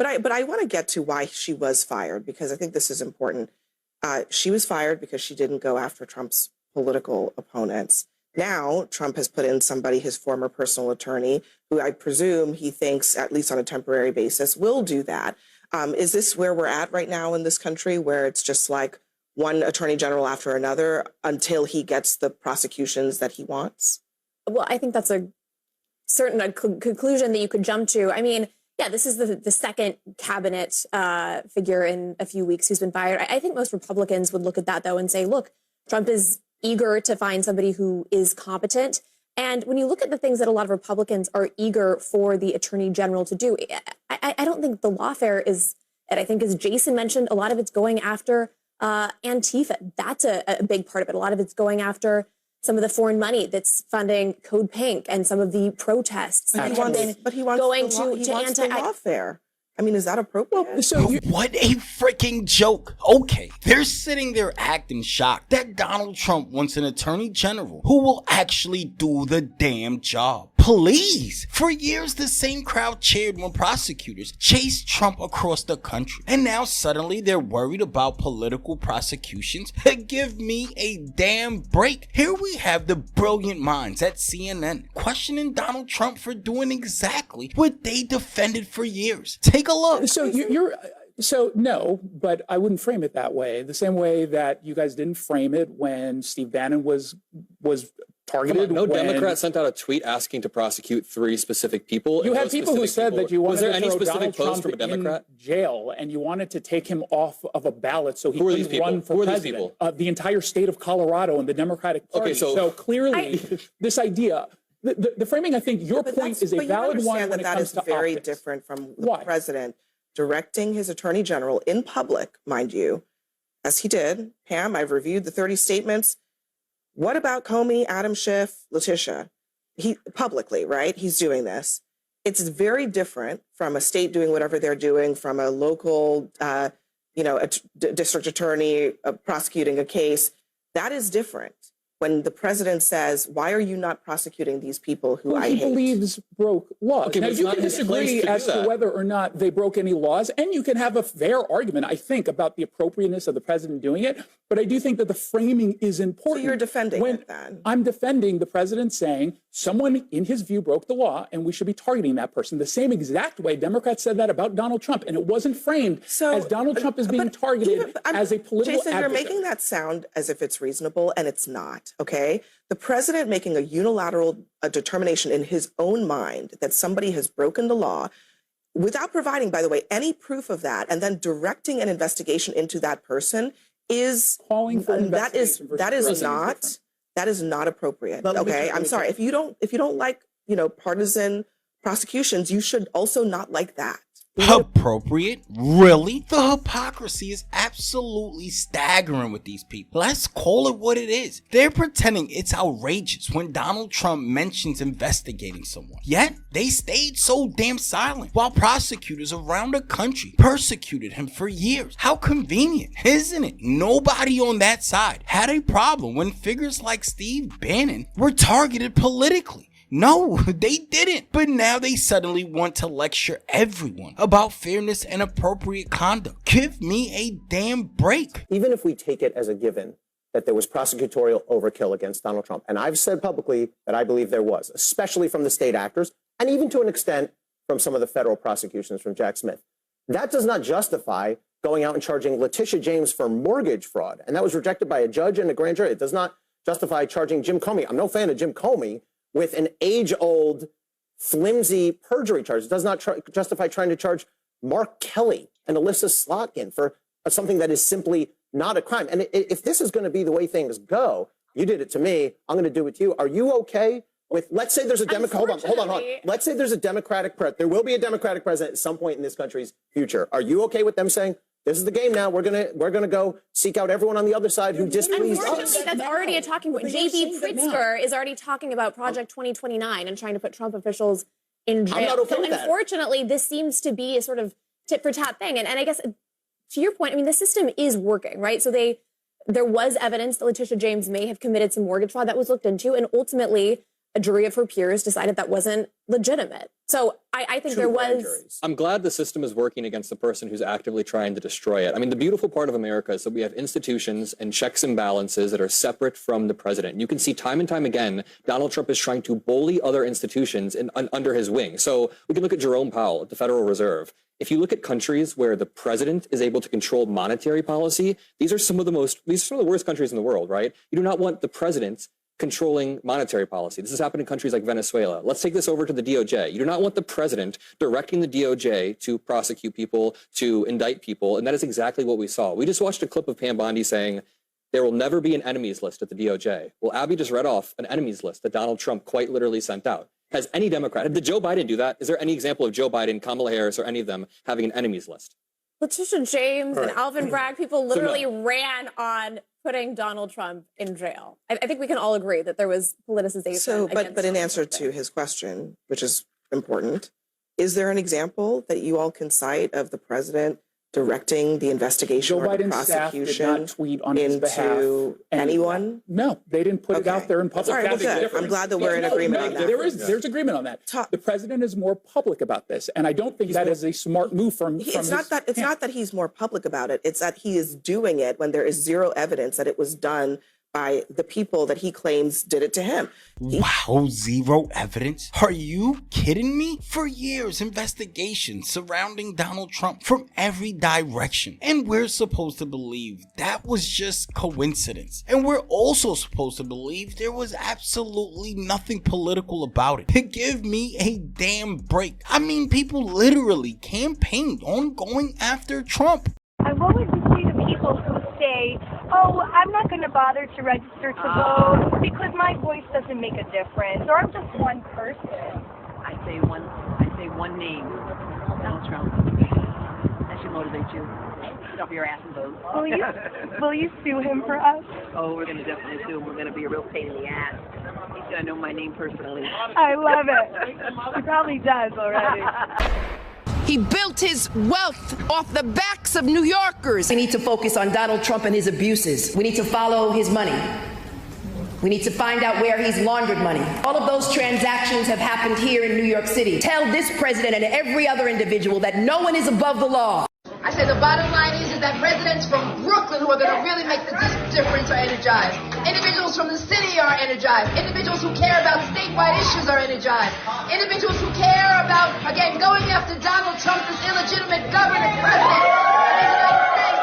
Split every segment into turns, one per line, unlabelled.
But I want to get to why she was fired, because I think this is important. She was fired because she didn't go after Trump's political opponents. Now, Trump has put in somebody, his former personal attorney, who I presume he thinks, at least on a temporary basis, will do that. Is this where we're at right now in this country, where it's just like one attorney general after another until he gets the prosecutions that he wants?
Well, I think that's a certain conclusion that you could jump to. I mean, yeah, this is the second cabinet figure in a few weeks who's been fired. I think most Republicans would look at that, though, and say, look, Trump is eager to find somebody who is competent. And when you look at the things that a lot of Republicans are eager for the attorney general to do, I don't think the lawfare is, and I think as Jason mentioned, a lot of it's going after Antifa. That's a big part of it. A lot of it's going after some of the foreign money that's funding Code Pink and some of the protests.
But he wants the lawfare. I mean, is that appropriate?
Well, what a freaking joke. Okay, they're sitting there acting shocked that Donald Trump wants an attorney general who will actually do the damn job. Please! For years, the same crowd cheered when prosecutors chased Trump across the country. And now suddenly they're worried about political prosecutions? Give me a damn break. Here we have the brilliant minds at CNN questioning Donald Trump for doing exactly what they defended for years. Take a look.
So no, but I wouldn't frame it that way. The same way that you guys didn't frame it when Steve Bannon was targeted.
No Democrat sent out a tweet asking to prosecute 3 specific people.
You had people who said that you wanted to throw Donald Trump
from a Democrat
in jail, and you wanted to take him off of a ballot so he couldn't run for president. The entire state of Colorado and the Democratic Party.
Okay, so
clearly, this idea. The framing, I think, your point is a valid one when it comes to
that is very
optics.
different from the president directing his attorney general in public, mind you, as he did. Pam, I've reviewed the 30 statements. What about Comey, Adam Schiff, Letitia? He publicly, right? He's doing this. It's very different from a state doing whatever they're doing, from a local, district attorney prosecuting a case. That is different. When the president says, why are you not prosecuting these people who I hate?
He believes broke laws.
Okay,
now, you can disagree as to whether or not they broke any laws, and you can have a fair argument, I think, about the appropriateness of the president doing it, but I do think that the framing is important.
So you're defending it then?
I'm defending the president saying someone, in his view, broke the law, and we should be targeting that person. The same exact way Democrats said that about Donald Trump, and it wasn't framed as Donald Trump is being targeted as a political
Jason,
advocate.
You're making that sound as if it's reasonable, and it's not. Okay, the president making a unilateral determination in his own mind that somebody has broken the law without providing, by the way, any proof of that, and then directing an investigation into that person is
calling for
that is not appropriate. Okay, I'm sorry if you don't like partisan prosecutions, you should also not like that.
Appropriate? Really? The hypocrisy is absolutely staggering with these people. Let's call it what it is. They're pretending it's outrageous when Donald Trump mentions investigating someone. Yet, they stayed so damn silent while prosecutors around the country persecuted him for years. How convenient, isn't it? Nobody on that side had a problem when figures like Steve Bannon were targeted politically. No, they didn't. But now they suddenly want to lecture everyone about fairness and appropriate conduct. Give me a damn break.
Even if we take it as a given that there was prosecutorial overkill against Donald Trump, and I've said publicly that I believe there was, especially from the state actors, and even to an extent from some of the federal prosecutions from Jack Smith, that does not justify going out and charging Letitia James for mortgage fraud. And that was rejected by a judge and a grand jury. It does not justify charging Jim Comey. I'm no fan of Jim Comey with an age-old, flimsy perjury charge. It does not justify trying to charge Mark Kelly and Alyssa Slotkin for something that is simply not a crime. And if this is going to be the way things go, you did it to me, I'm going to do it to you. Are you okay with, let's say there's a Democrat, hold on. Let's say there's a Democratic president. There will be a Democratic president at some point in this country's future. Are you okay with them saying, this is the game now. We're gonna go seek out everyone on the other side who displeased us.
Unfortunately, that's already a talking point. J.B. Pritzker is already talking about Project 2029 and trying to put Trump officials in jail.
I'm not okay with that.
Unfortunately, this seems to be a sort of tit for tat thing. And I guess to your point, I mean, the system is working, right? So there was evidence that Letitia James may have committed some mortgage fraud that was looked into, and ultimately a jury of her peers decided that wasn't legitimate. So I think there was.
I'm glad the system is working against the person who's actively trying to destroy it. I mean, the beautiful part of America is that we have institutions and checks and balances that are separate from the president. You can see time and time again, Donald Trump is trying to bully other institutions under his wing. So we can look at Jerome Powell at the Federal Reserve. If you look at countries where the president is able to control monetary policy, these are some of the worst countries in the world, right? You do not want the president controlling monetary policy. This has happened in countries like Venezuela. Let's take this over to the DOJ. You do not want the president directing the DOJ to prosecute people, to indict people, and that is exactly what we saw. We just watched a clip of Pam Bondi saying, there will never be an enemies list at the DOJ. Well, Abby just read off an enemies list that Donald Trump quite literally sent out. Has any Democrat, did Joe Biden do that? Is there any example of Joe Biden, Kamala Harris, or any of them having an enemies list?
Letitia James and Alvin Bragg, people literally ran on putting Donald Trump in jail. I think we can all agree that there was politicization.
So, but in answer to his question, which is important, is there an example that you all can cite of the president directing the investigation
Joe
or the
Biden's staff did not tweet on his behalf
into anyone?
No, they didn't put it out there in public.
All right, well, good. I'm glad that we're in agreement on that.
There's agreement on that. The president is more public about this, and I don't think that is a smart move from
It's not that he's more public about it. It's that he is doing it when there is zero evidence that it was done by the people that he claims did it to him.
Wow, zero evidence? Are you kidding me? For years, investigations surrounding Donald Trump from every direction. And we're supposed to believe that was just coincidence. And we're also supposed to believe there was absolutely nothing political about it. Give me a damn break. I mean, people literally campaigned on going after Trump.
What would you say to people who say, oh, I'm not going to bother to register to vote because my voice doesn't make a difference, or I'm just one person?
I say one name, Donald Trump. That should motivate you. Get off your ass and vote.
Will you sue him for us?
Oh, we're going to definitely sue him. We're going to be a real pain in the ass. He's going to know my name personally.
I love it. He probably does already.
He built his wealth off the backs of New Yorkers.
We need to focus on Donald Trump and his abuses. We need to follow his money. We need to find out where he's laundered money. All of those transactions have happened here in New York City. Tell this president and every other individual that no one is above the law.
I say the bottom line is that residents from Brooklyn who are going to really make the difference are energized. Individuals from the city are energized. Individuals who care about statewide issues are energized. Individuals who care about, again, going after Donald Trump, this illegitimate governor president of the United States.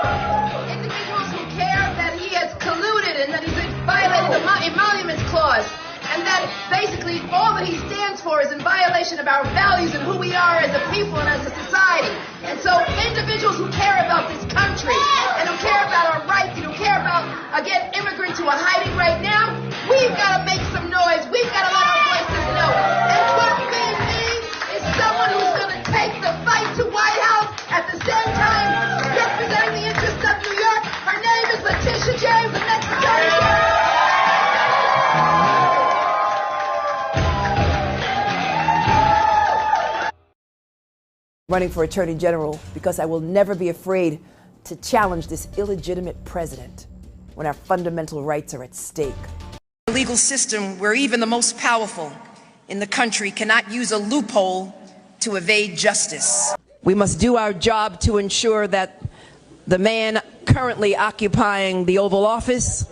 Individuals who care that he has colluded and that he's violated the Emoluments Clause. And that basically all that he stands for is in violation of our values and who we are as a people and as a society. And so individuals who care about this country and who care about our rights and who care about, again, immigrants who are hiding right now, we've got to make some noise. We've got to let our voices know. And what we need is someone who's going to take the fight to White House at the same time representing the interests of New York. Her name is Letitia James, and that's the Attorney.
Running for Attorney General because I will never be afraid to challenge this illegitimate president when our fundamental rights are at stake. A legal system where even the most powerful in the country cannot use a loophole to evade justice. We must do our job to ensure that the man currently occupying the Oval Office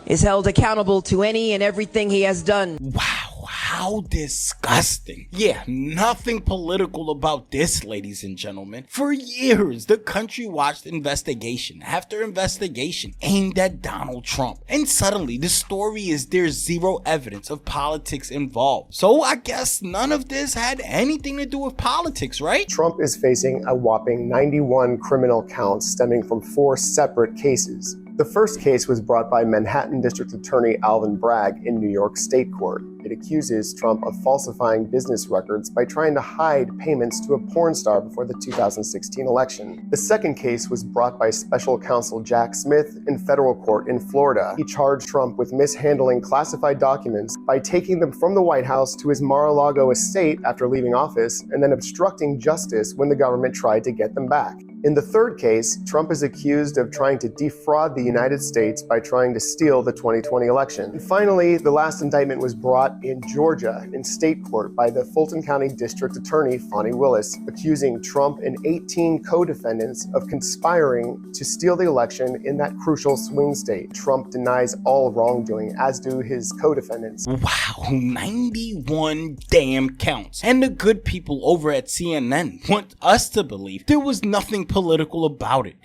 is held accountable to any and everything he has done.
Wow. How disgusting. Yeah, nothing political about this, ladies and gentlemen. For years, the country watched investigation after investigation aimed at Donald Trump. And suddenly, the story is there's zero evidence of politics involved. So I guess none of this had anything to do with politics, right?
Trump is facing a whopping 91 criminal counts stemming from 4 separate cases. The first case was brought by Manhattan District Attorney Alvin Bragg in New York State Court. It accuses Trump of falsifying business records by trying to hide payments to a porn star before the 2016 election. The second case was brought by Special Counsel Jack Smith in federal court in Florida. He charged Trump with mishandling classified documents by taking them from the White House to his Mar-a-Lago estate after leaving office and then obstructing justice when the government tried to get them back.
In the third case, Trump is accused of trying to defraud the United States by trying to steal the 2020 election. And finally, the last indictment was brought in Georgia in state court by the Fulton County District Attorney Fani Willis, accusing Trump and 18 co-defendants of conspiring to steal the election in that crucial swing state. Trump denies all wrongdoing, as do his co-defendants.
Wow, 91 damn counts. And the good people over at CNN want us to believe there was nothing political about it.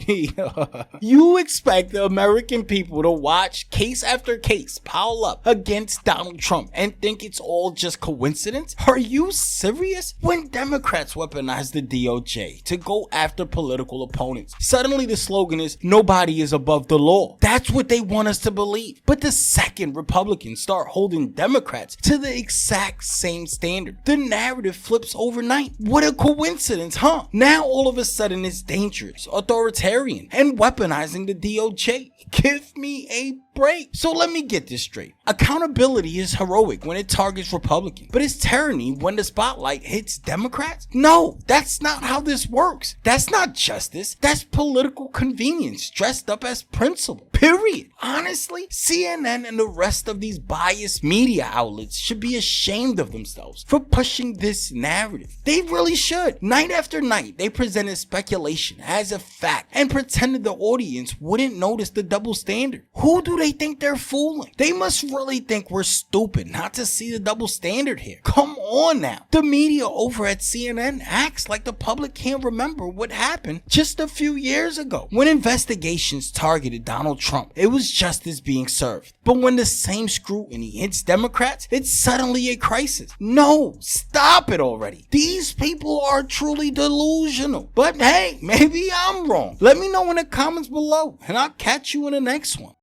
You expect the American people to watch case after case pile up against Donald Trump and think it's all just coincidence? Are you serious? When Democrats weaponize the DOJ to go after political opponents, suddenly the slogan is nobody is above the law. That's what they want us to believe. But the second Republicans start holding Democrats to the exact same standard, the narrative flips overnight. What a coincidence, huh? Now all of a sudden it's dangerous, authoritarian, and weaponizing the DOJ. Give me a break. So let me get this straight. Accountability is heroic when it targets Republicans, but it's tyranny when the spotlight hits Democrats? No, that's not how this works. That's not justice. That's political convenience dressed up as principle. Period. Honestly, CNN and the rest of these biased media outlets should be ashamed of themselves for pushing this narrative. They really should. Night after night, they presented speculation as a fact and pretended the audience wouldn't notice the double standard. Who do they think they're fooling? They must really think we're stupid not to see the double standard here. Come on now. The media over at CNN acts like the public can't remember what happened just a few years ago. When investigations targeted Donald Trump, it was justice being served. But when the same scrutiny hits Democrats, it's suddenly a crisis. No, stop it already. These people are truly delusional. But hey, maybe I'm wrong. Let me know in the comments below, and I'll catch you in the next one.